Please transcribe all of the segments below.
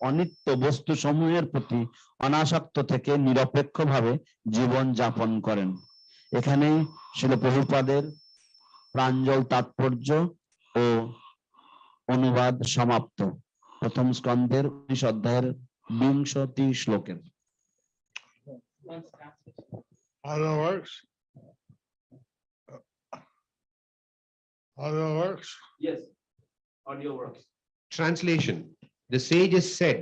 অনিত্য বস্তু সমূহের প্রতি অনাসক্ত থেকে নিরপেক্ষভাবে জীবন যাপন করেন। এখানে শিল প্রভুপাদের প্রাঞ্জল তাৎপর্য ও অনুবাদ সমাপ্ত। প্রথম স্কন্ধের 19 অধ্যায়ের 20 শ্লোকের। Audio works? Audio works? Yes, audio works. Translation. The sages said,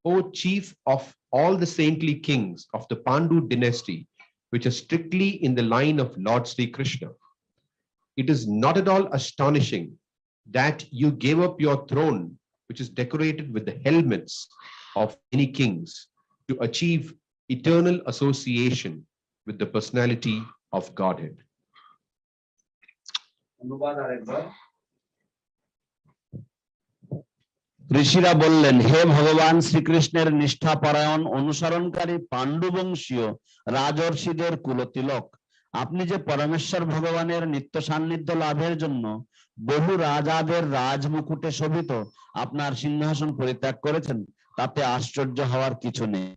O chief of all the saintly kings of the Pāṇḍu dynasty, which are strictly in the line of Lord Śrī Kṛṣṇa, it is not at all astonishing that you gave up your throne, which is decorated with the helmets of many kings, to achieve eternal association with the personality of Godhead. ঋষিরা বললেন, হে ভগবান শ্রীকৃষ্ণের নিষ্ঠাপরায়ণ অনুসরণকারী পাণ্ডু বংশীয় রাজর্ষিদের কুলতিলক, আপনি যে পরমেশ্বর ভগবানের নিত্য সান্নিধ্য লাভের জন্য বহু রাজাদের রাজমুকুটে শোভিত আপনার সিংহাসন পরিত্যাগ করেছেন, তাতে আশ্চর্য হওয়ার কিছু নেই।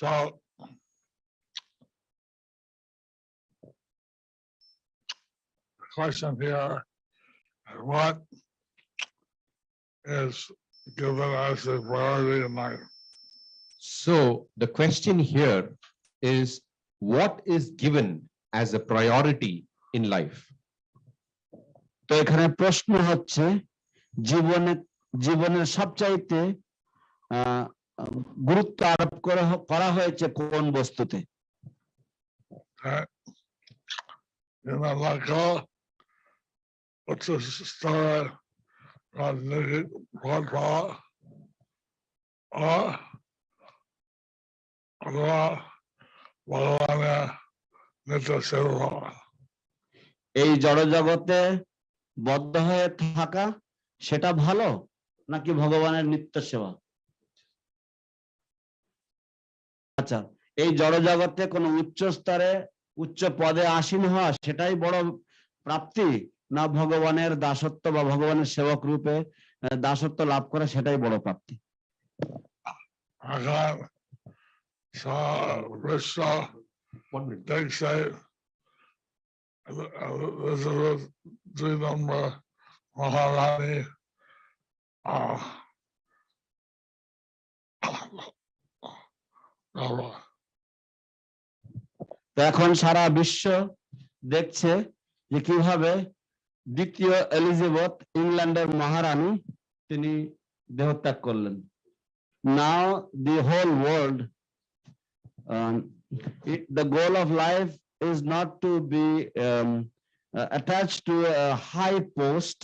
So the question here, what is given as a priority in life? So the question here is, what is given as a priority in life? তো এখানে প্রশ্ন হচ্ছে, জীবনের সবচাইতে গুরুত্ব আরোপ করা হয়েছে কোন বস্তুতে? এই জড় জগতে বদ্ধ হয়ে থাকা সেটা ভালো নাকি ভগবানের নিত্য সেবা? আচ্ছা, এই জড় জগতে কোন উচ্চ স্তরে উচ্চ পদে আসীন হওয়া সেটাই বড় প্রাপ্তি, না ভগবানের দাসত্ব বা ভগবানের সেবক রূপে দাসত্ব লাভ করা সেটাই বড় প্রাপ্তি? এখন সারা বিশ্ব দেখছে যে কিভাবে দ্বিতীয় এলিজাবেথ ইংল্যান্ডের মহারানী তিনি দেহত্যাগ করলেন। Now the whole world, the goal of life is not to be attached to a high post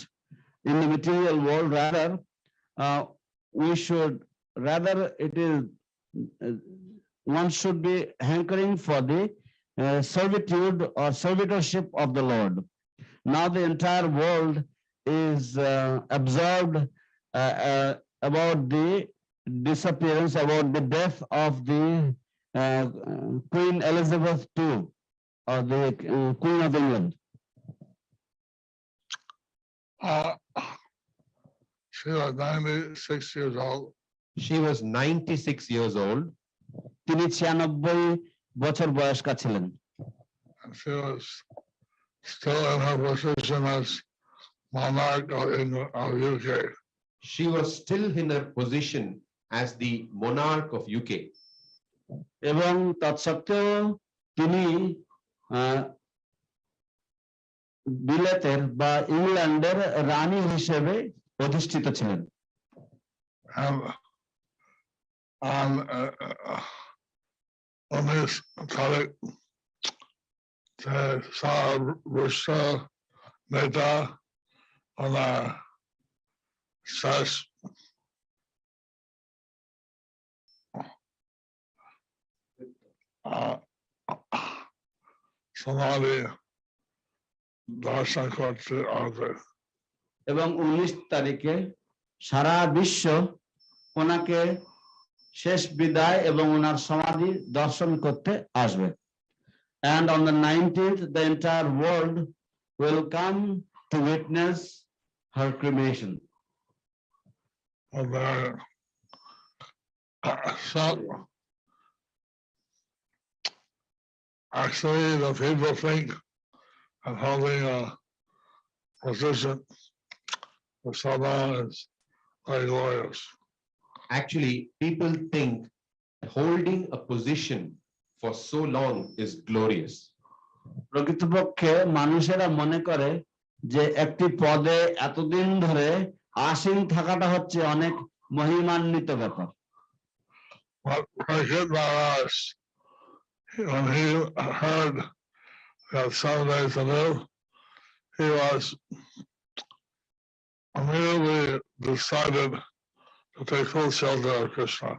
in the material world. Rather, one should be hankering for the servitude or servitorship of the Lord. Now the entire world is absorbed about the disappearance, about the death of the Queen Elizabeth II, or the Queen of England. She was 96 years old. She was 96 years old. তিনি 96 বছর বয়স্কা ছিলেন। She was still in her position as monarch of UK. She was still in her position as the monarch of UK. এবং তৎসত্ত্বেও তিনি বিলেতের বা ইংল্যান্ডের রানী হিসেবে প্রতিষ্ঠিত ছিলেন। On his colleague, sadyo on a says Swami দর্শন করতে আসবে এবং 19 তারিখে সারা বিশ্ব ওনাকে শেষ বিদায় এবং ওনার সমাধি দর্শন করতে আসবে। And on the 19th, the entire world will come to witness her cremation. And then, some, actually, the people think I'm holding a position for so long is very glorious. Actually, people think holding a position for so long is glorious. প্রকৃতপক্ষে মানুষেরা মনে করে যে একটি পদে এতদিন ধরে আসীন থাকাটা হচ্ছে অনেক মহিমান্বিত ব্যাপার। But Parikshit Maharaj, when he heard that 7 days to live, he was immediately decided to take full shelter of Krishna.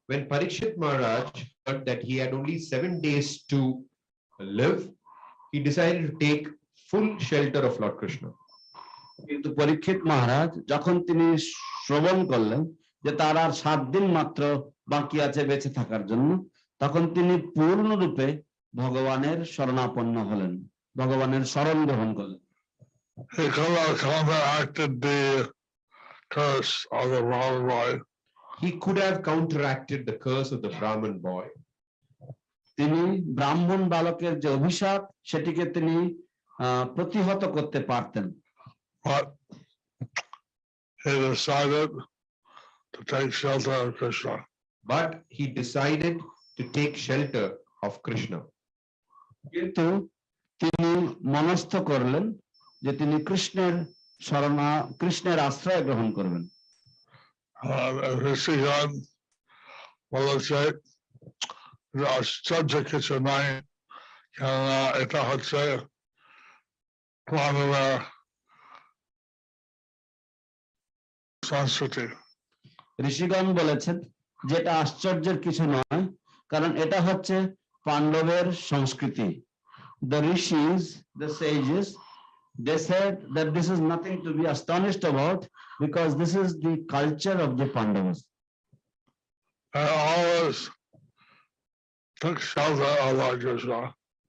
When Parikshit Maharaj heard that he had only 7 days to live, he decided to take full shelter of Lord Krishna. কিন্তু পরীক্ষিত মহারাজ যখন তিনি শ্রবণ করলেন যে তার আর 7 দিন মাত্র বাকি আছে বেঁচে থাকার জন্য, তখন তিনি পূর্ণরূপে ভগবানের শরণাপন্ন হলেন, ভগবানের শরণ গ্রহণ করলেন। He could have counteracted the curse of the Brahman boy. He could have counteracted the curse of the Brahman boy. তিনি ব্রাহ্মণ বালকের যে অভিশাপ সেটিকে তিনি প্রতিহত করতে পারতেন, But he decided to take shelter of Krishna. But he decided to take shelter of Krishna. কিন্তু তিনি মনস্থ করলেন যে তিনি কৃষ্ণের আশ্রয় গ্রহণ করবেন। বলা যায় আশ্চর্য কিছু নাই, কেননা এটা হচ্ছে পাণ্ডবের সংস্কৃতি। ঋষিগণ বলেছেন যেটা আশ্চর্যের কিছু নয়, কারণ এটা হচ্ছে পাণ্ডবের সংস্কৃতি। The rishis, the sages, they said that this is nothing to be astonished about because this is the culture of the Pandavas. And always took shelter of Lord Krishna.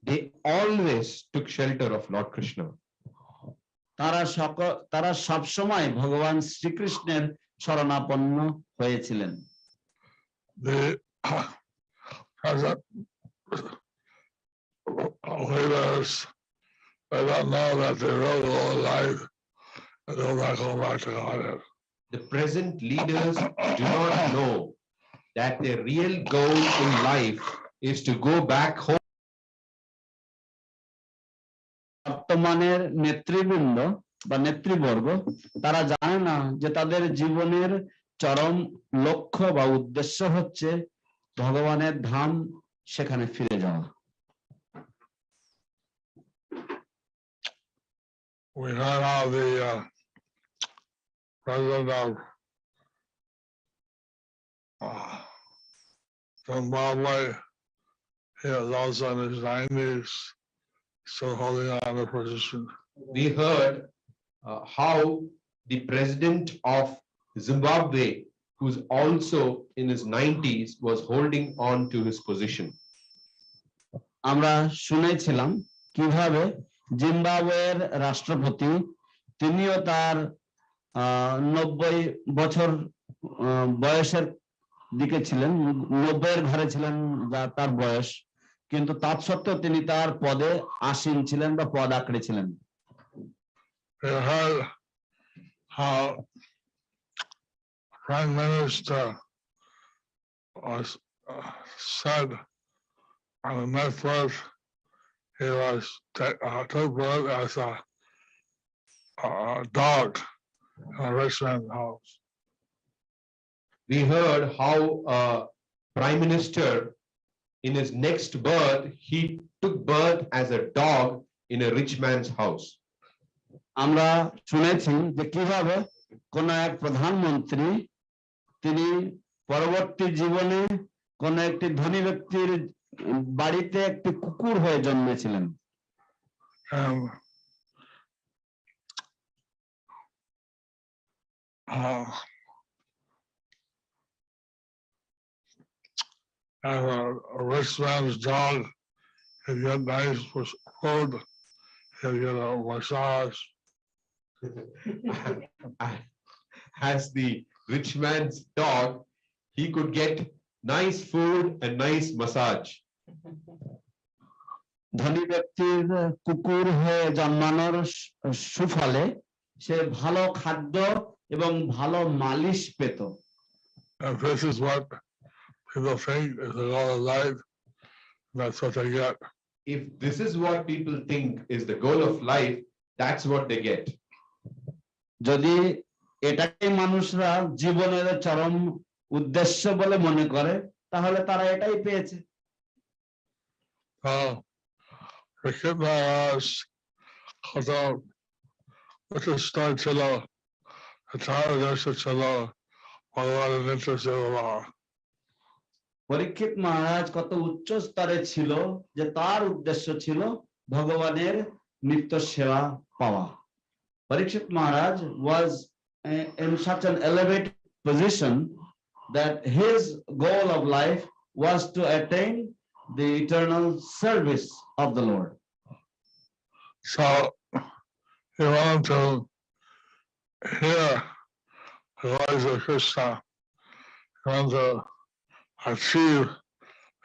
They always took shelter of Lord Krishna. তারা সব সময় ভগবান শ্রীকৃষ্ণের শরণাপন্ন হয়েছিলেন। The present leaders, they don't know that they really live life and they'll not go back to Godhead. The present leaders do not know that their real goal in life is to go back home. বর্তমানের নেতৃবৃন্দ বা নেতৃবর্গ তারা জানে না যে তাদের জীবনের চরম লক্ষ্য বা উদ্দেশ্য হচ্ছে ভগবানের ধাম, সেখানে ফিরে যাওয়া। We heard how the president of Zimbabwe, he was also in his 90s, still holding on the position. We heard how the president of Zimbabwe, who's also in his 90s, was holding on to his position. আমরা শুনেছিলাম কিভাবে জিম্বাবুয়ের রাষ্ট্রপতি তিনিও তার 90 বছর বয়সের দিকে ছিলেন, 90-এর ঘরে ছিলেন তার বয়স, কিন্তু তৎসত্ত্বেও তিনি তার পদে আসীন ছিলেন বা পদ আঁকড়ে ছিলেন। We heard how Prime Minister was said on the next verse, he was took birth as a dog in a rich man's house. We heard how Prime Minister in his next birth, he took birth as a dog in a rich man's house. আমরা শুনেছি যে কিভাবে কোন এক প্রধানমন্ত্রী তিনি পরবর্তী জীবনে কোন একটি ধনী ব্যক্তির বাড়িতে একটি কুকুর হয়ে জন্মেছিলেন। And a rich man's dog you get nice food, you get a massage. As the rich man's dog, he could get nice food and nice massage. ধনী ব্যক্তির কুকুর হয়ে জন্মানোর সুফলে সে ভালো খাদ্য এবং ভালো মালিশ পেত। And this is what people think is the goal of life. That's what they get. If this is what people think is the goal of life, that's what they get. যদি এটাকে মানুষরা জীবনের চরম উদ্দেশ্য বলে মনে করে তাহলে তারা এটাই পেয়েছে। পরীক্ষিত মহারাজ কত উচ্চ স্তরে ছিল যে তার উদ্দেশ্য ছিল ভগবানের নিত্য সেবা পাওয়া। Parikshit Maharaj was in such an elevated position that his goal of life was to attain the eternal service of the Lord. So he wanted to hear the voice of Krishna. He wanted to achieve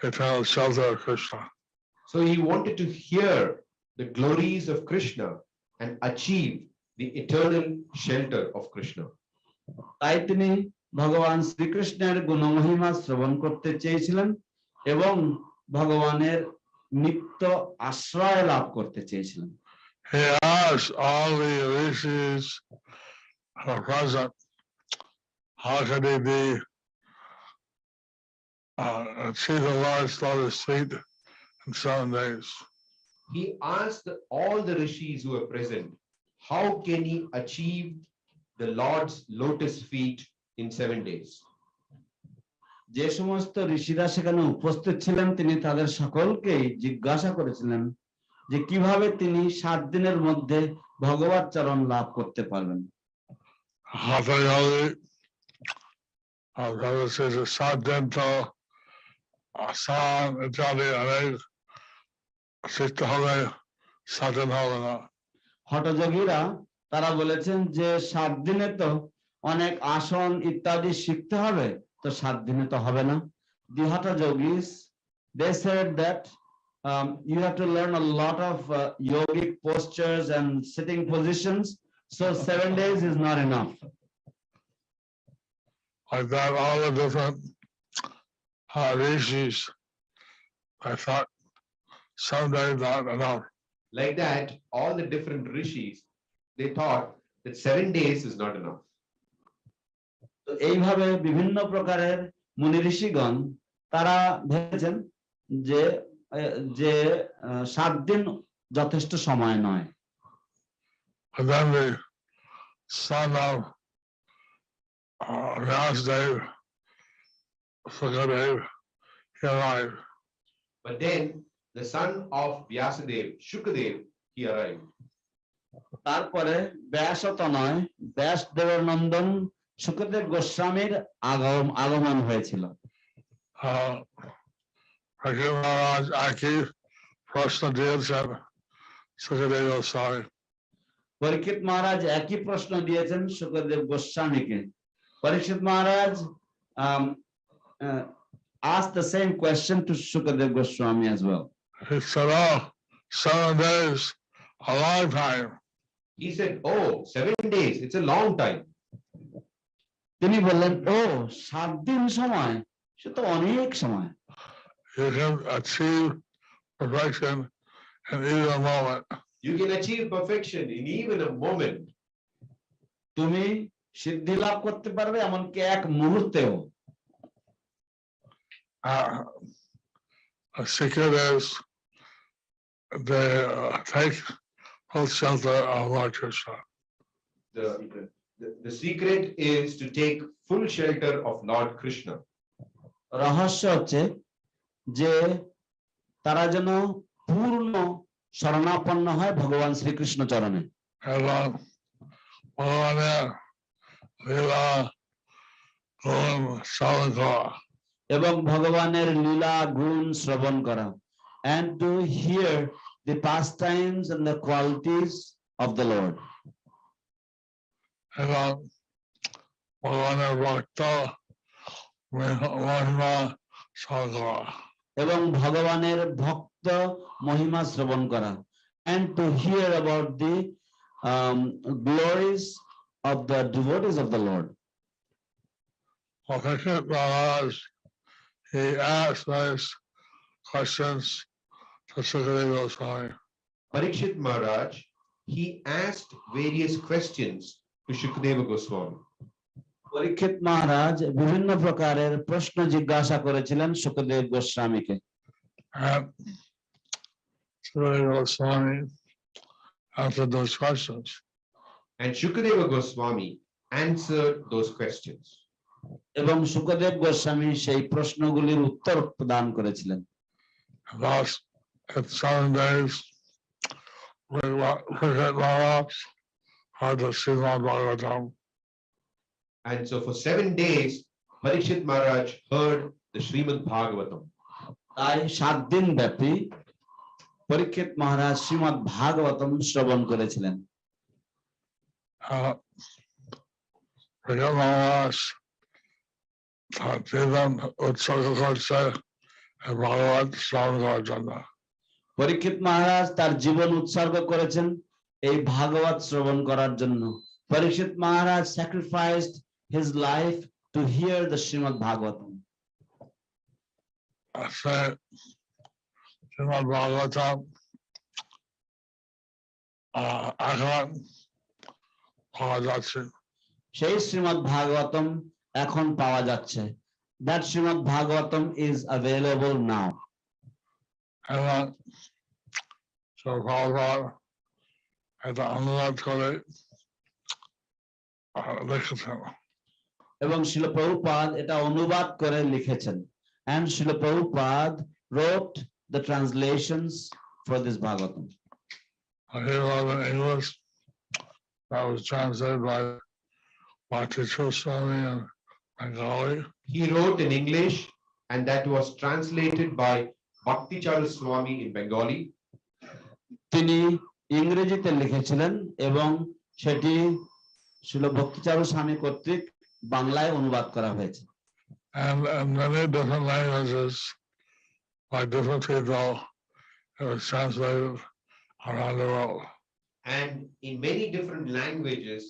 eternal shelter of Krishna. So he wanted to hear the glories of Krishna and achieve the eternal shelter of Krishna. তাই তিনি ভগবান শ্রীকৃষ্ণের গুণমহিমা শ্রবণ করতে চেয়েছিলেন এবং ভগবানের নিত্য আশ্রয় লাভ করতে চেয়েছিলেন। He asked all the rishis who are present, how could they be achieve the Lord's lotus feet in 7 days? He asked all the rishis who were present, how can he achieve the Lord's lotus feet in 7 days? যে সমস্ত ঋষিরা সেখানে উপস্থিত ছিলেন তিনি তাদের সকলকেই জিজ্ঞাসা করেছিলেন যে কিভাবে তিনি 7 দিনের মধ্যে ভগবত চরণ লাভ করতে পারবেন। হঠযোগীরা তারা বলেছেন যে 7 দিনে তো অনেক আসন ইত্যাদি শিখতে হবে, তো 7 দিনে তো হবে না। The hఠযোগীস they said that you have to learn a lot of yogic postures and sitting positions, so 7 days is not enough. Like that, all the different rishis, I thought 7 days not enough. Like that, all the different rishis, they thought that 7 days is not enough. তো এইভাবে বিভিন্ন প্রকারের মুনি ঋষিগণ তারা ভেবেছেন যে 7 দিন যথেষ্ট সময় নয়। And then the son of Vyasadev, Sukadev, he arrived. But then the son of Vyasadev, Shukadev, he arrived. তারপরে ব্যাসতনয় ব্যাসদেবের নন্দন সুখদেব গোস্বামীর আগমন হয়েছিল। পরীক্ষিত মহারাজ একই প্রশ্ন দিয়েছেন সুখদেব গোস্বামীকে। পরীক্ষিত মহারাজ asked the same question to Shukadev Goswami as well. He said, "Oh, 7 days, a long time." He said, oh, 7 days, it's a long time. তিনি বললেন, ও 7 দিন সময়, সে তো অনেক সময়। You can achieve perfection in even a moment. You can achieve perfection in even a moment. তুমি সিদ্ধি লাভ করতে পারবে এমনকি এক মুহূর্তেও। A secret is they take full shelter of Lord Krishna. The secret is to take full shelter of Lord Krishna. রহস্য হচ্ছে যে তারা যেন পূর্ণ শরণাপন্ন হয় ভগবান শ্রীকৃষ্ণ চরণে। এবং ভগবানের লীলা গুণ শ্রবণ করা and to hear the pastimes and the qualities of the Lord. এবং ভগবানের ভক্ত মহিমা শ্রবণ করা। এবং ভগবানের ভক্ত মহিমা শ্রবণ করা, and to hear about the glories of the devotees of the Lord. Parikshit Maharaj, he asked those questions to Sukadeva Goswami. Parikshit Maharaj, he asked various questions to Shukadeva Goswami. পরীক্ষিত মহারাজ বিভিন্ন প্রকারের প্রশ্ন জিজ্ঞাসা করেছিলেন Sukhdev গোস্বামীকে। And Sukadeva Goswami answered those questions. And Shukadeva Goswami answered those questions. এবং সুখদেব গোস্বামী সেই প্রশ্নগুলির উত্তর প্রদান করেছিলেন। Thus, at 7 days, Parikshit Maharaj heard the Srimad Bhagavatam. And so for 7 days, Parikshit Maharaj heard the Srimad Bhagavatam. তাই 7 দিন ব্যাপী পরীক্ষিত মহারাজ শ্রীমদ ভাগবতম শ্রবণ করেছিলেন। Parikshit Maharaj taught idaṁ utsarga karse and bhagavat শ্রবণ করার জন্য। পরীক্ষিত মহারাজ তার জীবন উৎসর্গ করেছেন এই ভাগবত শ্রবণ করার জন্য। পরীক্ষিত মহারাজ sacrificed his life to hear the Srimad Bhagavatam. Srimad Bhagavatam এখন পাওয়া যাচ্ছে। সেই শ্রীমদ ভাগবতম এখন পাওয়া যাচ্ছে। That Srimad Bhagavatam is available now. এবং Prabhupada এটা অনুবাদ করে লিখেছেন। এবং শিল প্রভুপাদ এটা অনুবাদ করে লিখেছেন। And Srila Prabhupada wrote the translations for this Bhagavatam. He wrote in English that was translated by Swami and Bengali. He wrote in English and that was translated by Swami in Bengali. তিনি ইংরেজিতে লিখেছিলেন এবং সেটি শিল ভক্তিচারু স্বামী কর্তৃক বাংলায় অনুবাদ করা হয়েছে। And in many different languages by different people, it was translated around the world. And in many different languages,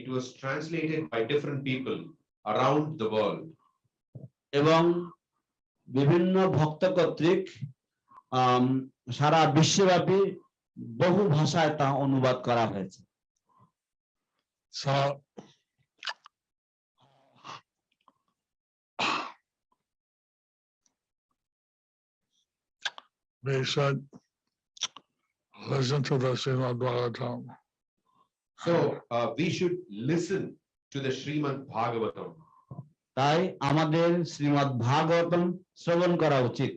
it was translated by different people around the world. এবং বিভিন্ন ভক্ত কর্তৃক সারা বিশ্বব্যাপী বহু ভাষায় তা অনুবাদ করা হয়েছে। So we should listen to the Srimad Bhagavatam. So we should listen to the Srimad Bhagavatam. তাই আমাদের শ্রীমদ ভাগবতম শ্রবণ করা উচিত।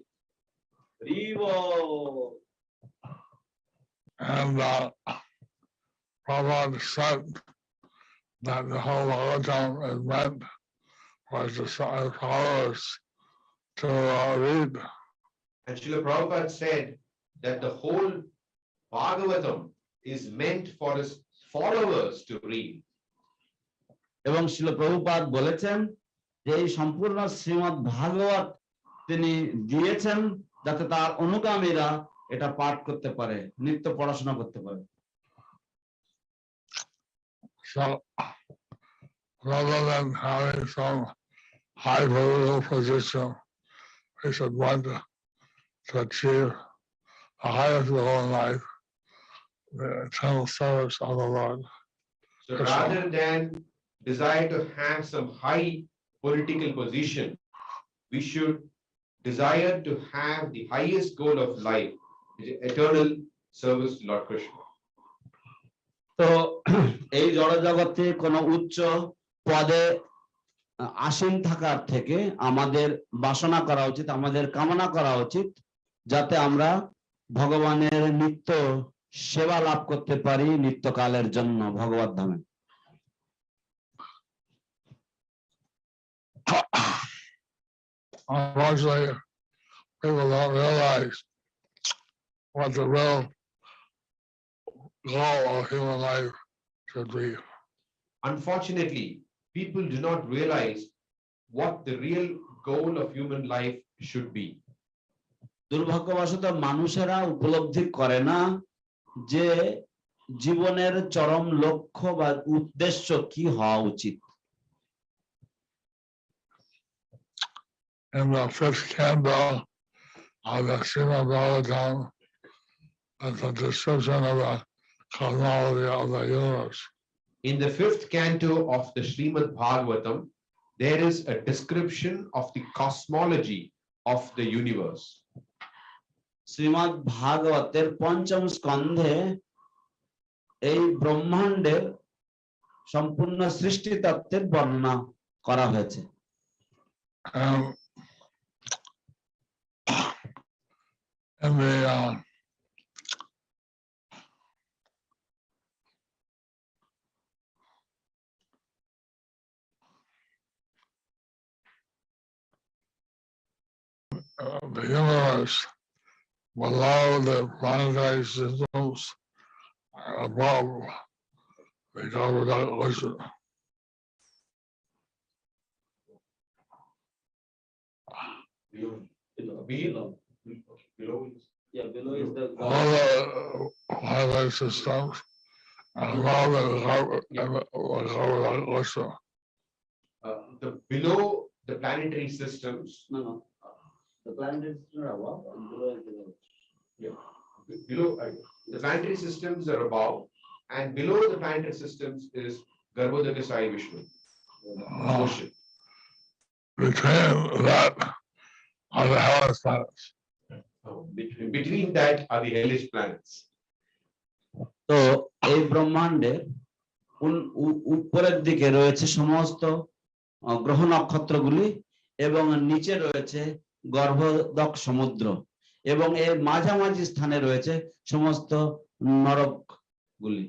And Prabhupada said that the whole Bhagavatam is meant for the followers to read. And Srila Prabhupada said that the whole Bhagavatam is meant for his followers to read. এবং শিল প্রভুপাদ বলেছেন যে এই সম্পূর্ণ শ্রীমদ ভাগবত তিনি দিয়েছেন যাতে তার অনুগামীরা এটা পাঠ করতে পারে, নিত্য পড়াশোনা করতে পারে। So rather than having some high political position, we should want to achieve the highest goal in life, the eternal service of the Lord. So rather than desire to have some high political position, we should desire to have the highest goal of life, eternal service to Lord Krishna. তো এই জড়জগতে কোনো উচ্চ পদে আসীন থাকার থেকে আমাদের বাসনা করা উচিত, আমাদের কামনা করা উচিত যাতে আমরা ভগবানের নিত্য সেবা লাভ করতে পারি নিত্যকালের জন্য ভগবত ধামে। Unfortunately, people don't realize what the real goal of human life should be. Unfortunately, people do not realize what the real goal of human life should be. দুর্ভাগ্যবশত মানুষেরা উপলব্ধি করে না যে জীবনের চরম লক্ষ্য বা উদ্দেশ্য কি হওয়া উচিত। In the fifth canto of the Srimad Bhagavatam, that's a description of the cosmology of the universe. In the fifth canto of the Srimad Bhagavatam, there is a description of the cosmology of the universe. Shrimad ভাগবতের পঞ্চম স্কন্ধে এই ব্রহ্মাণ্ডের সম্পূর্ণ সৃষ্টি তত্ত্বের বর্ণনা করা হয়েছে। And the universe below the planetary systems above the bhagavat-pārśva-kāmāḥ. Below is the All the planetary systems above the bhagavat-pārśva-kāmāḥ. The below the planetary systems, No. The planet is above and below is below. below the planetary systems are above, and below the planetary systems is Garbhodaka Sai Vishnu, ocean. Between that are the hellish planets. Between that are the hellish planets. তো এই ব্রহ্মাণ্ডের উপরের দিকে রয়েছে সমস্ত গ্রহ নক্ষত্রগুলি এবং নিচে রয়েছে গর্ভোদক সমুদ্র এবং এর মাঝামাঝি স্থানে রয়েছে সমস্ত নরকগুলি।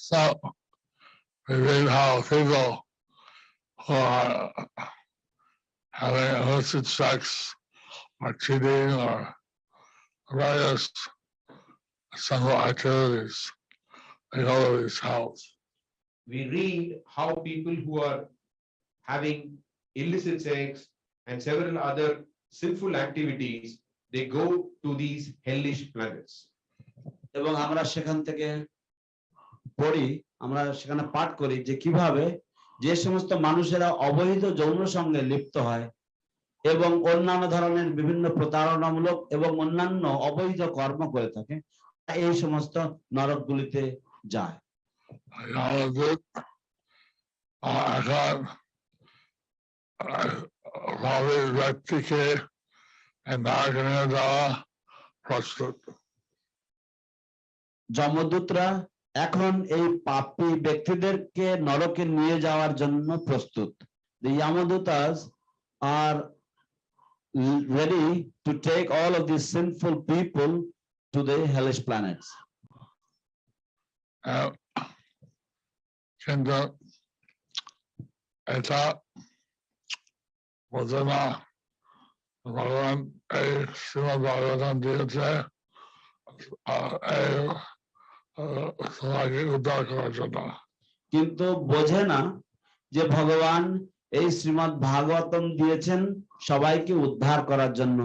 So we read how people who are having illicit sex or cheating or various sinful activities, they go to these hells. We read how people who are having illicit sex and several other sinful activities, they go to these hellish planets. এবং আমরা সেখান থেকে পড়ি, আমরা সেখানে পাঠ করি যে কিভাবে যে সমস্ত মানুষেরা অবৈধ যৌন সঙ্গে লিপ্ত হয় এবং অন্যান্য ধরনের বিভিন্ন প্রতারণামূলক এবং অন্যান্য অবৈধ কর্ম করে থাকে এই সমস্ত নরকগুলিতে যায়। যমদূতরা এখন এই পাপী ব্যক্তিদেরকে নরকে নিয়ে যাওয়ার জন্য প্রস্তুত। The Yamadutas are ready to take all of these sinful people to the hellish planets. কিন্তু এটা বোঝে না ভগবান এই শ্রীমদ ভাগবতম দিয়েছে সবাইকে উদ্ধার করার জন্য। কিন্তু বোঝে না যে ভগবান এই শ্রীমদ ভাগবতম দিয়েছেন সবাইকে উদ্ধার করার জন্য।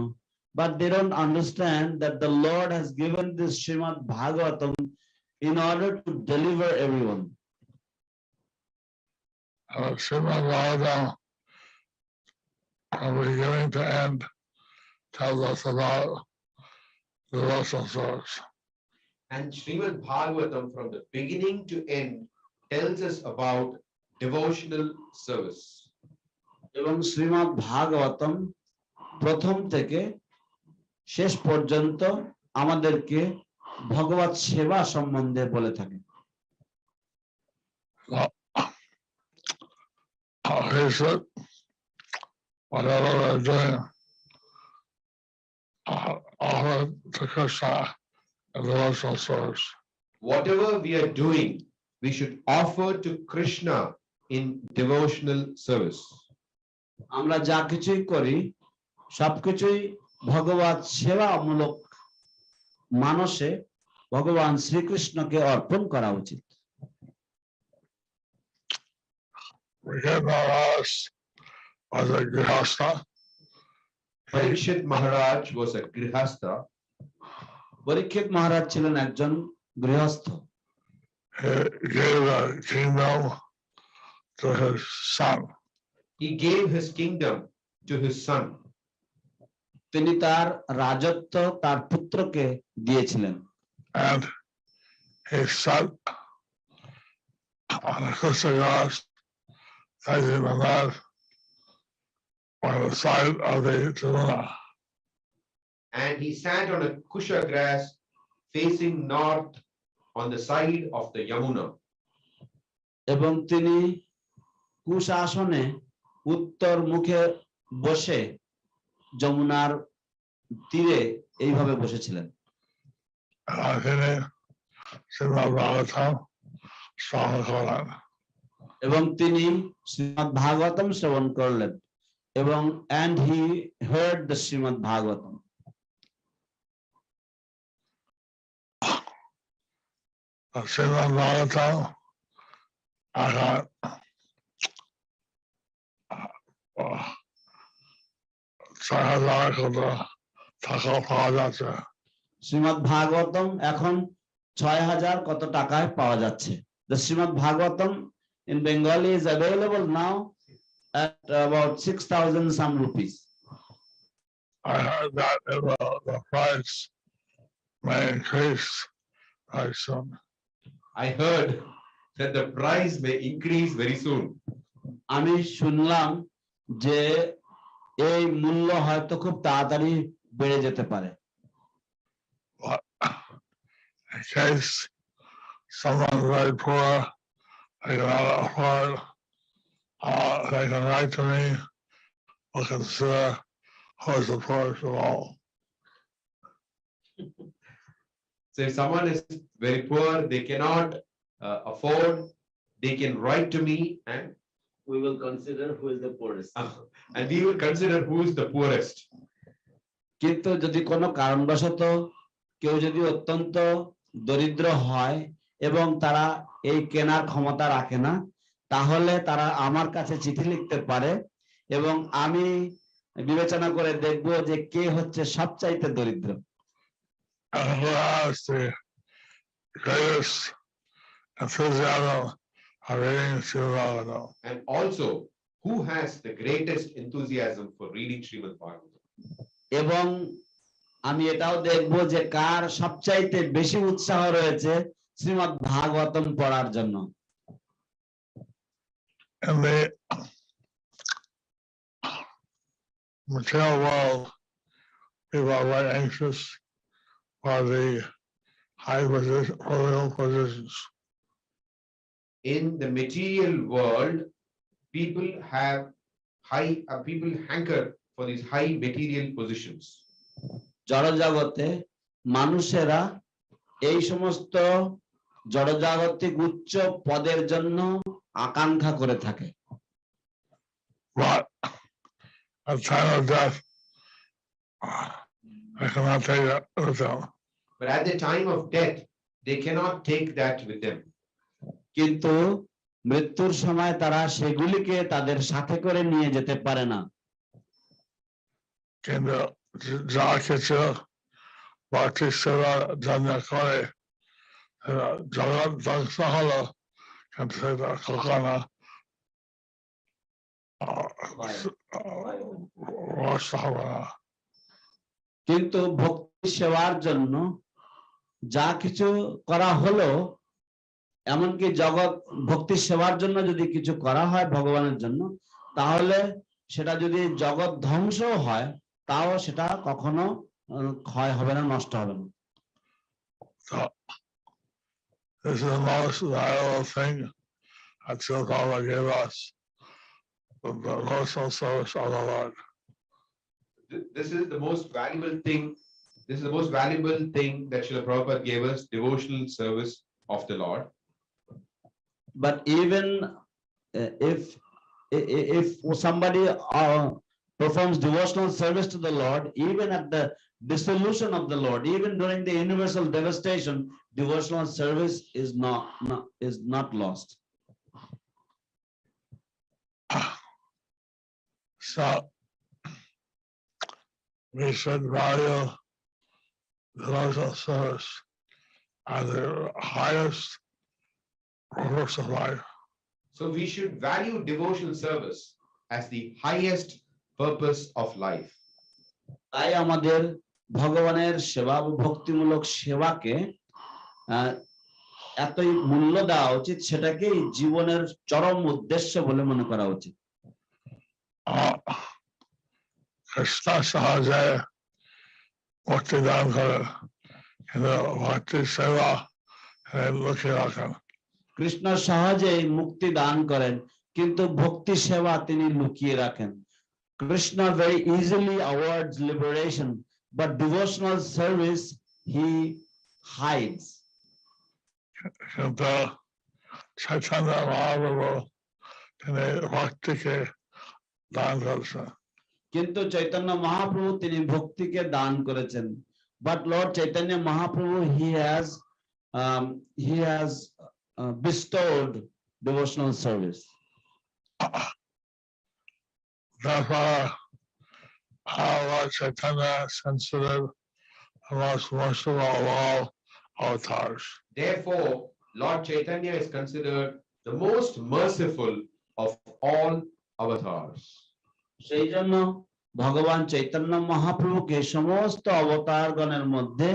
But they don't understand that the Lord has given this Srimad Bhagavatam in order to deliver everyone. Srimad Bhagavatam, from beginning to end, tells us about devotional service. And Srimad Bhagavatam from the beginning to end tells us about devotional service. এবং শ্রীমদ ভাগবতম প্রথম থেকে শেষ পর্যন্ত আমাদেরকে ভগবত সেবা সম্বন্ধে বলে থাকে। Whatever we're doing, offer to Krishna in devotional service. Whatever we are doing, we should offer to Krishna in devotional service. আমরা যা কিছুই করি সবকিছুই ভগবত সেবামূলক মানসে ভগবান শ্রীকৃষ্ণকে অর্পণ করা উচিত। Parikshit Maharaj was a grihastha. পরীক্ষিত মহারাজ ছিলেন একজন গৃহস্থ। He gave the kingdom to his son. He gave his kingdom to his son. তিনি তার রাজত্ব তার পুত্রকে দিয়েছিলেন। And he sat on a kṛṣṇa grass facing the north on the side of the Yamuna. And he sat on a kusha grass facing north on the side of the Yamuna. এবং তিনি কুশাসনে উত্তর মুখে বসে যমুনার তীরে এইভাবে বসেছিলেন। এবং তিনি শ্রীমদ্ ভাগবতম শ্রবণ করলেন এবং and he heard the Srimad Bhagavatam. Srimad Bhagavatam, Shrimad Bhagavatam এখন ৬,০০০ কত টাকায় পাওয়া যাচ্ছে। The Srimad Bhagavatam in Bengali is available now at about 6,000 some rupees. I heard that the price may increase very soon. I heard that the price may increase very soon. আমি শুনলাম যে এই মূল্য হয়তো খুব তাড়াতাড়ি বেড়ে যেতে পারে। But in case someone very poor, they cannot afford, they can write to me or consider who is the poorest of all. So if someone is very poor, they cannot afford, they can write to me and We will consider who is the poorest. and we will consider who is the poorest. কিন্তু যদি কোনো কারণবশত কেউ যদি অত্যন্ত দরিদ্র হয় এবং তারা এই কেনার ক্ষমতা রাখে না, তাহলে তারা আমার কাছে চিঠি লিখতে পারে এবং আমি বিবেচনা করে দেখব যে কে হচ্ছে সবচাইতে দরিদ্র। And who has the greatest enthusiasm of reading Srimad. And also, who has the greatest enthusiasm for reading Srimad Bhagavatam? এবং আমি এটাও দেখব যে কার সবচাইতে বেশি উৎসাহ রয়েছে শ্রীমদ্ ভাগবতম পড়ার জন্য। In the material world, people are very anxious for the high positions. In the material world, people have people hanker for these high material positions. জড়জগতে মানুষেরা এই সমস্ত জড়জাগতিক উচ্চ পদের জন্য আকাঙ্ক্ষা করে থাকে। But at the time of death, I cannot take that with them. But at the time of death, they cannot take that with them. কিন্তু মৃত্যুর সময় তারা সেগুলিকে তাদের সাথে করে নিয়ে যেতে পারে না। কিন্তু যা কিছু ভক্তি সেবা জন্য করে জগৎ ধ্বংস হলো, কিন্তু সেটা কখনো নষ্ট হবে না। কিন্তু ভক্তি সেবার জন্য যা কিছু করা হলো, এমনকি জগৎ ভক্তি সেবার জন্য যদি কিছু করা হয় ভগবানের জন্য, তাহলে সেটা যদি জগৎ ধ্বংস হয় তাও সেটা কখনো ক্ষয় হবে না, নষ্ট হবে না। This is the most valuable thing that Srila Prabhupada gave us, the devotional service of the Lord. This is the most valuable thing. This is the most valuable thing that Srila Prabhupada gave us, devotional service of the Lord. But even if somebody performs devotional service to the Lord, even at the dissolution of the Lord, even during the universal devastation, devotional service is not lost. So we should value devotional service as the highest purpose of life. So we should value devotional service as the highest purpose of life. তাই আমাদের ভগবানের সেবা ও ভক্তিমূলক সেবাকে এতই মূল্য দেওয়া উচিত, সেটাকেই জীবনের চরম উদ্দেশ্য বলে মনে করা উচিত। কৃষ্ণ সহজে মুক্তি দান করে, কিন্তু ভক্তি সেবা লুকিয়ে রাখেন। কৃষ্ণ সহজেই মুক্তি দান করেন, কিন্তু ভক্তি সেবা তিনি লুকিয়ে রাখেন। Krishna very easily awards liberation, but devotional service he hides. কিন্তু চৈতন্য মহাপ্রভু তিনি ভক্তিকে দান করেছেন। কিন্তু চৈতন্য মহাপ্রভু তিনি ভক্তিকে দান করেছেন। But Lord Chaitanya Mahaprabhu he has bestowed devotional service. Therefore, Lord Chaitanya is considered the most merciful of all avatars. Therefore, Lord Chaitanya is considered the most merciful of all avatars. সেই জন্য ভগবান চৈতন্য মহাপ্রভুকে সমস্ত অবতারগণের মধ্যে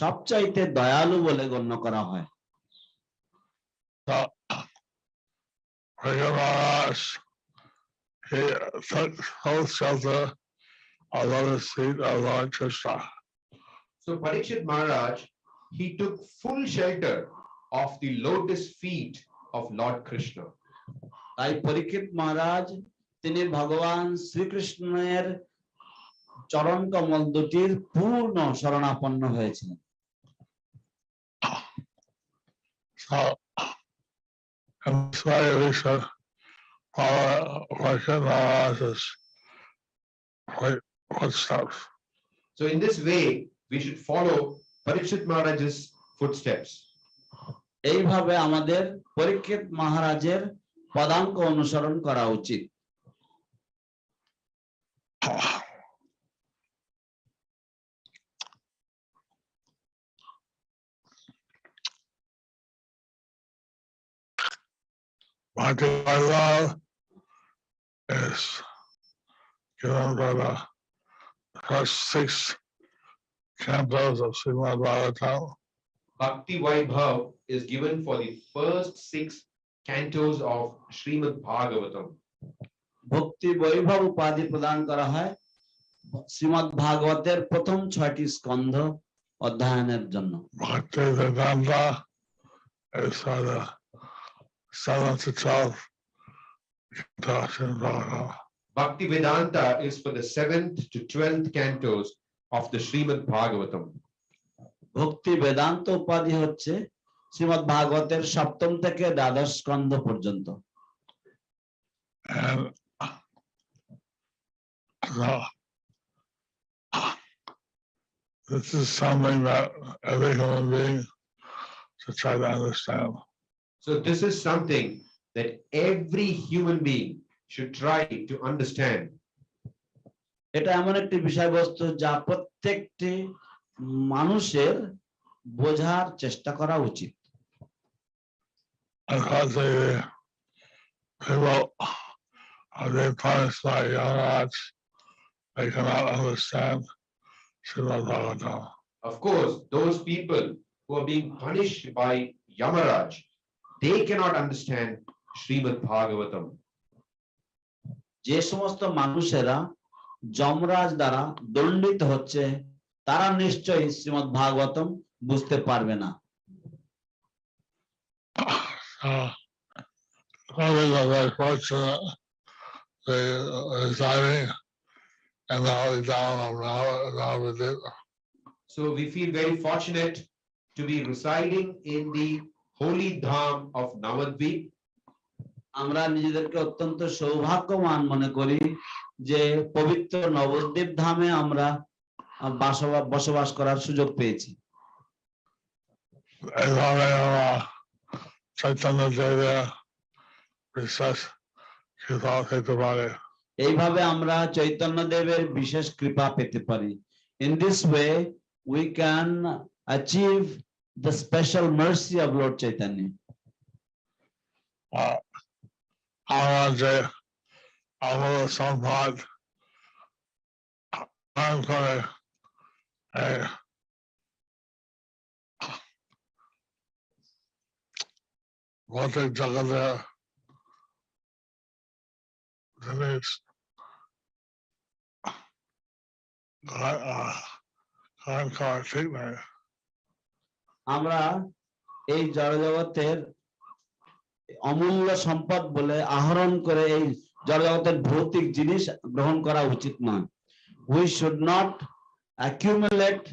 সবচাইতে দয়ালু বলে গণ্য করা হয়। He took full shelter of the feet of Lord Krishna. So Parikshit Maharaj, he took full shelter of the lotus feet of Lord Krishna. তাই পরীক্ষিত মহারাজ তিনি ভগবান শ্রীকৃষ্ণের চরণ কমল দুটির পূর্ণ শরণাপন্ন হয়েছিলেন। So, in this way we should follow Parikshit Maharaj's footsteps. So in this way, we should follow Parikshit Maharaj's footsteps. এইভাবে আমাদের পরীক্ষিত মহারাজের পদাঙ্ক অনুসরণ করা উচিত। Bhagavatam is given by the first 6 cantos of Srimad Bhagavatam. Bhakti Vaibhav is given for the first 6 cantos of Srimad Bhagavatam. ভক্তি বৈভব উপাধি প্রদান করা হয় শ্রীমদ্ ভাগবতের প্রথম 6টি স্কন্ধ অধ্যয়নের জন্য। Bhakti Vedanta is for the 7th to 12th cantos in Bhagavatam. Bhakti Vedanta is for the 7th to 12th cantos of the Srimad Bhagavatam. ভক্তি বেদান্ত উপাধি হচ্ছে শ্রীমদ্ ভাগবতের 7ম থেকে 12শ স্কন্ধ পর্যন্ত। And so, this is something that every human being should try to understand. So this is something that every human being should try to understand. এটা এমন একটি বিষয়বস্তু যা প্রত্যেকটি মানুষের বোঝার চেষ্টা করা উচিত। Because people are being punished by Yamaraj, they cannot understand Srimad Bhagavatam. Of course, those people who are being punished by Yamaraj, they cannot understand Srimad Bhagavatam. যে সমস্ত মানুষেরা যমরাজ দ্বারা দণ্ডিত হচ্ছে তারা নিশ্চয়ই শ্রীমদ্ ভাগবতম বুঝতে পারবে না। Others are very fortunate. They are residing in the holy town of Navadvipa. So we feel very fortunate to be residing in the holy dham of Navadvip. আমরা নিজেদেরকে অত্যন্ত সৌভাগ্যবান মনে করি যে পবিত্র নবদ্বীপ ধামে আমরা বসবাস করার সুযোগ পেয়েছি। এইভাবে আমরা চৈতন্য দেবের বিশেষ কৃপা পেতে পারি। এইভাবে আমরা চৈতন্য দেবের বিশেষ কৃপা পেতে পারি। In this way we can achieve the special mercy of Lord Chaitanya. আমরা যে আমাদের সম্পদ দান করে ভৌতিক জগতে জিনিস গ্রহণ করা ঠিক নয়। আমরা এই জড়জগতের অমূল্য সম্পদ বলে আহরণ করে এই জড়জগতের ভৌতিক জিনিস গ্রহণ করা উচিত নয়। We should not accumulate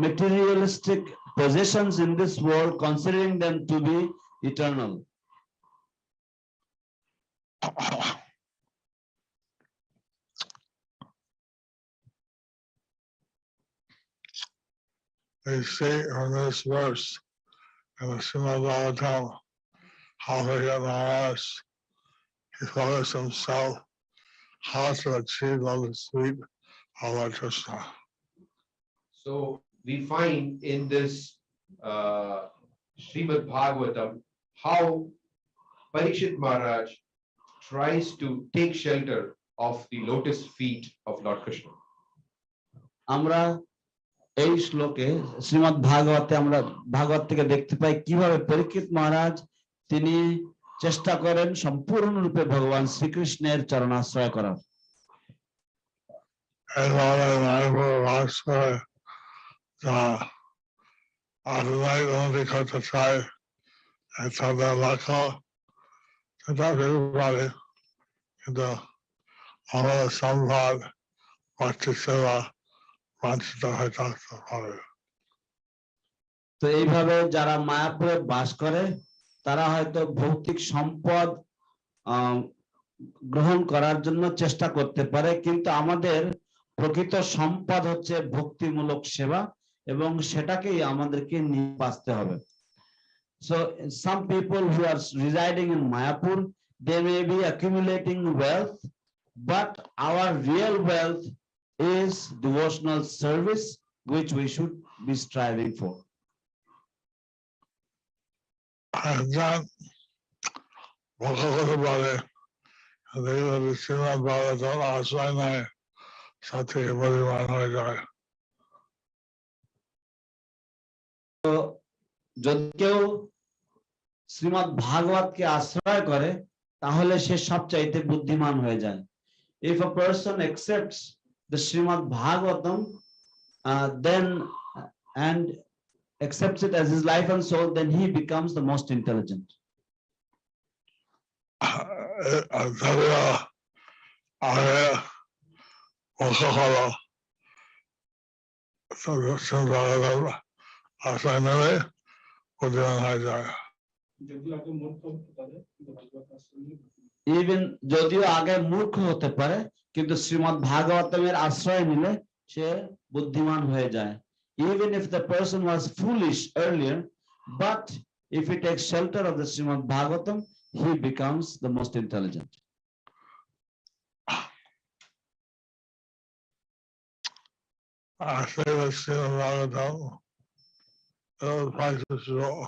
materialistic possessions in this world considering them to be eternal. We see from this verse in the Srimad Bhagavatam how to get knowledge. He focused himself how to achieve all the sweet of Lord Kṛṣṇa. So we find in this Srimad Bhagavatam how Parikshit Maharaj tries to take shelter of the lotus feet of Lord Krishna. আমরা এই শ্লোকে শ্রীমদ্ ভাগবতে আমরা ভাগবত থেকে দেখতে পাই কিভাবে পরীক্ষিত মহারাজ তিনি চেষ্টা করেন সম্পূর্ণরূপে ভগবান শ্রীকৃষ্ণের চরণাশ্রয় করার। কিন্তু আমাদের সম্ভব ভক্তি সেবা বঞ্চিত হয়ে থাকতে পারে। তো এইভাবে যারা মায়াপুরে বাস করে তারা হয়তো ভৌতিক সম্পদ গ্রহণ করার জন্য চেষ্টা করতে পারে, কিন্তু আমাদের প্রকৃত সম্পদ হচ্ছে ভক্তিমূলক সেবা এবং সেটাকেই আমাদেরকে নিয়ে বাঁচতে হবে। So some people who are residing in Mayapur, they may be accumulating wealth, but our real wealth is devotional service, which we should be striving for. যদি কেউ শ্রীমৎ ভাগবতকে আশ্রয় করে তাহলে সে সবচাইতে বুদ্ধিমান হয়ে যায়। If a person accepts the Srimad Bhagavatam then and accepts it as his life and soul, then he becomes the most intelligent. Even যদিও আগে মূর্খ হতে পারে কিন্তু শ্রীমদ্ ভাগবতমের আশ্রয় নিলে সে বুদ্ধিমান হয়ে যায়। Even if the person was foolish earlier, but if he takes shelter of the Srimad Bhagavatam, he becomes the most intelligent. I say the Srimad Bhagavatam practice rule.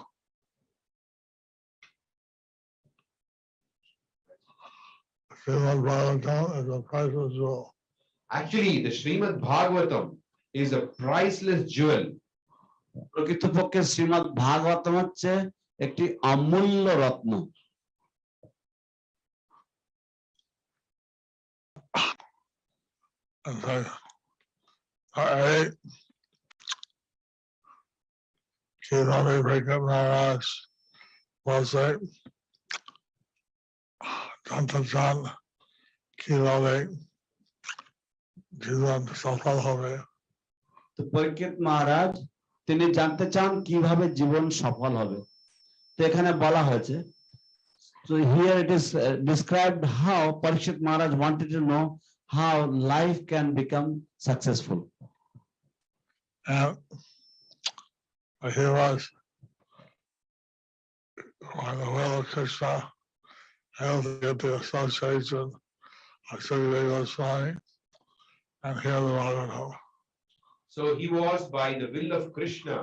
Srimad Bhagavatam is a priceless jewel. Actually, the Srimad Bhagavatam is a priceless jewel. প্রকৃতপক্ষে শ্রীমদ্ ভাগবতম হচ্ছে একটি অমূল্য রত্ন। কিভাবে Bhagavad Maharaj বলছে জানতে চান কিভাবে জীবন সফল হবে। তো পরীক্ষিত মহারাজ তিনি জানতে চান কিভাবে জীবন সফল হবে। তো এখানে বলা হয়েছে So here it is described how Parikshit Maharaj wanted to know how life can become successful. And he was, by the will of Krishna, able to get the association of Sri Swami and hear the Bhagavatam. So he was, by the will of Krishna,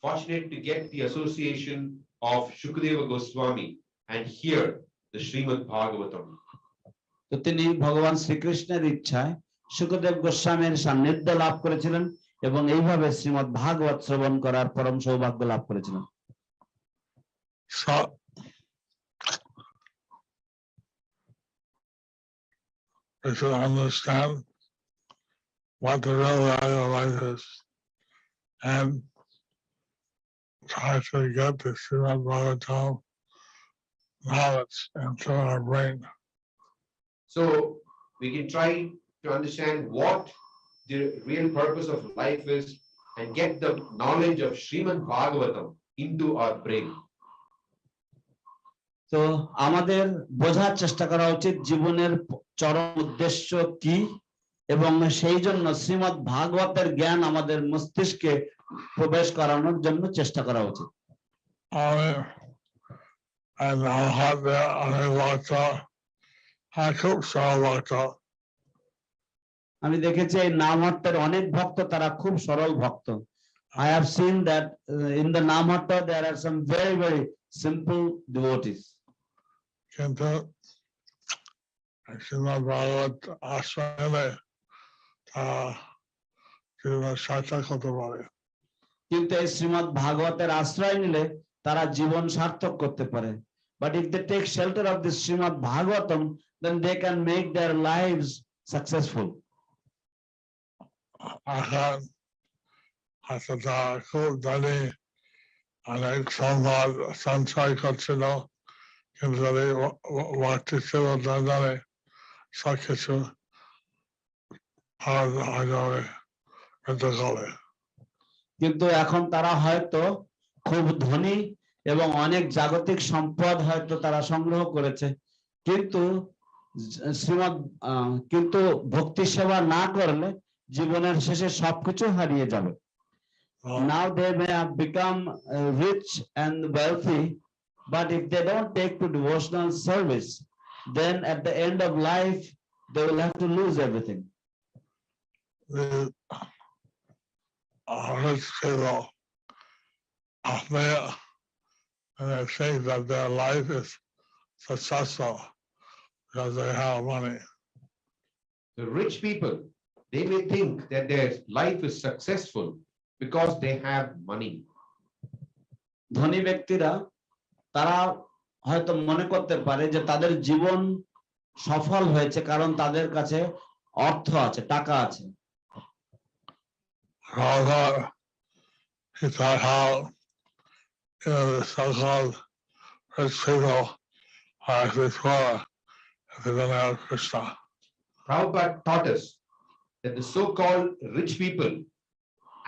fortunate to get the association of Shukadeva Goswami and hear the Srimad Bhagavatam. তো তিনি ভগবান শ্রীকৃষ্ণের ইচ্ছায় শুকদেব গোস্বামীর সান্নিধ্য লাভ করেছিলেন এবং এইভাবে শ্রীমদ্ ভাগবত শ্রবণ করার পরম সৌভাগ্য লাভ করেছিলেন। So, we should understand what the real value of life is and try to get the Srimad Bhagavatam knowledge into our brain. So we can try to understand what the real purpose of life is and get the knowledge of Srimad Bhagavatam into our brain. তো আমাদের বোঝার চেষ্টা করা উচিত জীবনের চরম উদ্দেশ্য কি এবং সেই জন্য শ্রীমদ্ ভাগবতের জ্ঞান আমাদের মস্তিষ্কে প্রবেশ করানোর জন্য চেষ্টা করা উচিত। আমি দেখেছি এই নামহট্টের অনেক ভক্ত, তারা খুব সরল ভক্ত। I have seen that in the Namhatta there are some very, very simple devotees. কিন্তু Srimad Bhagavat আশ্রয় জীবন সার্থক হতে পারে। কিন্তু এই শ্রীমদ্ ভাগবতের আশ্রয় নিলে তারা জীবন সার্থক করতে পারে। But if they take shelter of this Srimad Bhagavatam, then they can make their lives successful. এখন তারা খুব ধনী, অনেক সম্পদ সঞ্চয় করছিল, কিন্তু ভক্তি ছিল জানে সবকিছু কিন্তু এখন তারা হয়তো খুব ধনী এবং অনেক জাগতিক সম্পদ হয়তো তারা সংগ্রহ করেছে, কিন্তু ভক্তি সেবা না করলে জীবনের শেষে সবকিছু হারিয়ে যাবে। Now they may have become rich and wealthy, but if they don't take to devotional service, then at the end of life they will have to lose everything. The rich people and they think that their life is successful because they have money. The rich people, they may think that their life is successful because they have money. ধনী ব্যক্তিরা তারা হয়তো মনে করতে পারে যে তাদের জীবন সফল হয়েছে কারণ তাদের কাছে অর্থ আছে, টাকা আছে। He thought how the so-called rich people are actually poor if they don't have Krishna. Prabhupada taught us that the so-called rich people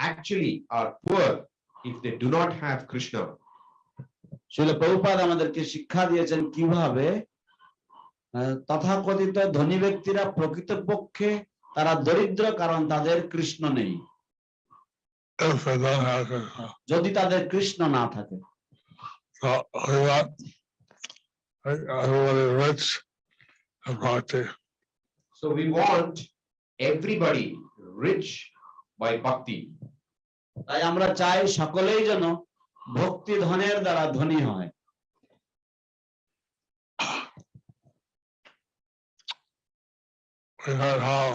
actually are poor if they do not have Krishna. শিল প্রভুপাদ আমাদেরকে শিক্ষা দিয়েছেন কিভাবে তথাকথিত ধনী ব্যক্তিরা প্রকৃতপক্ষে তারা দরিদ্র কারণ তাদের কৃষ্ণ নেই, যদি তাদের কৃষ্ণ না থাকে। So we want everybody rich by bhakti. তাই আমরা চাই সকলেই যেন ভক্তি ধনের দ্বারা ধনী হয়। We heard how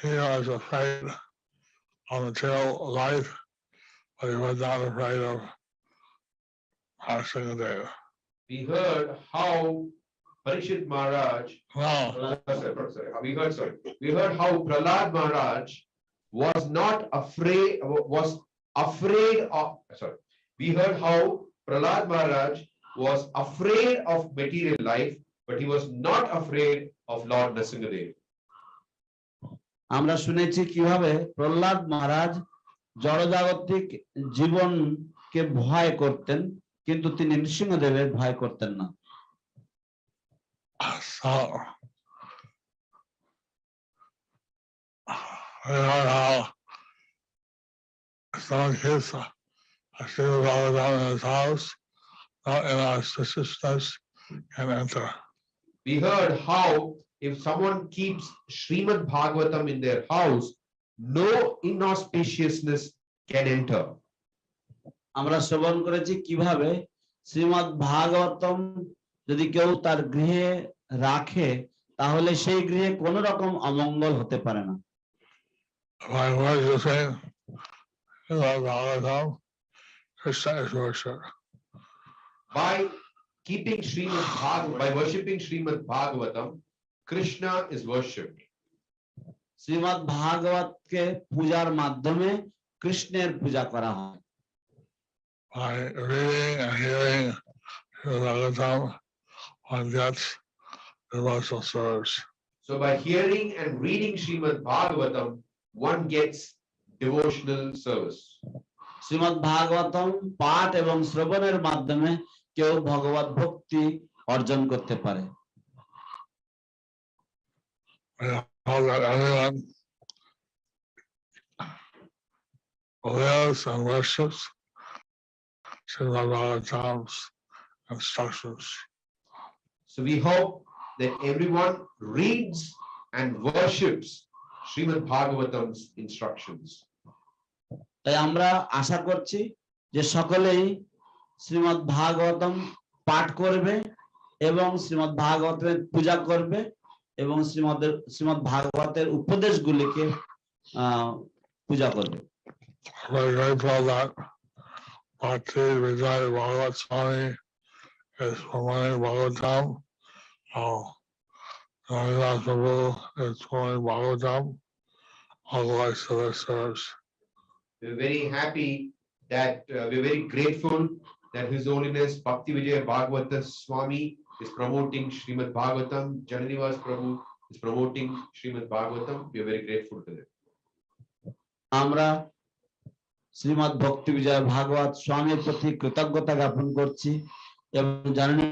he was afraid of material life, but he was not afraid of passing a day. We heard how Parikshit Maharaj, we heard how Prahlad Maharaj was afraid of material life, but he was not afraid of Lord Nrsimhadev. আমরা শুনেছি কিভাবে প্রহ্লাদ মহারাজ জড়জাগতিক জীবন কে ভয় করতেন, কিন্তু তিনি নৃসিংহদেবের ভয় করতেন না। So, we know how someone keeps a Srimad Bhagavatam in his house, no inauspiciousness can enter. We heard how if someone keeps Srimad Bhagavatam in their house, no inauspiciousness can enter. আমরা শ্রবণ করেছি কিভাবে শ্রীমদ ভাগবতম যদি কেউ তার গৃহে রাখে তাহলে সেই গৃহে কোন রকম অমঙ্গল হতে পারে না। By worshiping Srimad Bhagavatam, Krishna is worshipped. By keeping Srimad Bhagavatam, by worshipping Srimad Bhagavatam, Krishna is worshipped. Shrimad ভাগবতকে পূজার মাধ্যমে কৃষ্ণের পূজা করা হয়। By reading and hearing Srimad Bhagavatam, one gets devotional service. So by hearing and reading Srimad Bhagavatam, one gets devotional service. Shrimad Bhagavatam পাঠ এবং শ্রবণের মাধ্যমে কেউ ভগবত ভক্তি অর্জন করতে পারে। How that everyone lives and worships Srimad Bhagavatam's instructions. So we hope that everyone reads and worships Srimad Bhagavatam's instructions. তাই আমরা আশা করছি যে সকলেই শ্রীমদ ভাগবতম পাঠ করবে এবং শ্রীমদ ভাগবতের পূজা করবে এবং শ্রীমদ ভাগবতের উপদেশগুলিকে পূজা করবে। We're grateful that Bhakti Vijay Bhagavat Swami is promoting Bhagavatam. Prabhu is promoting Bhagavatam. All the likes of their service. We're very happy that we're very grateful that His Holiness Bhakti Vijay Bhagavata Swami is promoting Srimad Bhagavatam. Jananivas Prabhu is promoting Srimad Bhagavatam. We are very grateful to them. আমরা শ্রীমদ ভক্তি বিজয় ভাগবত স্বামীর প্রতি কৃতজ্ঞতা জ্ঞাপন করছি এবং জানি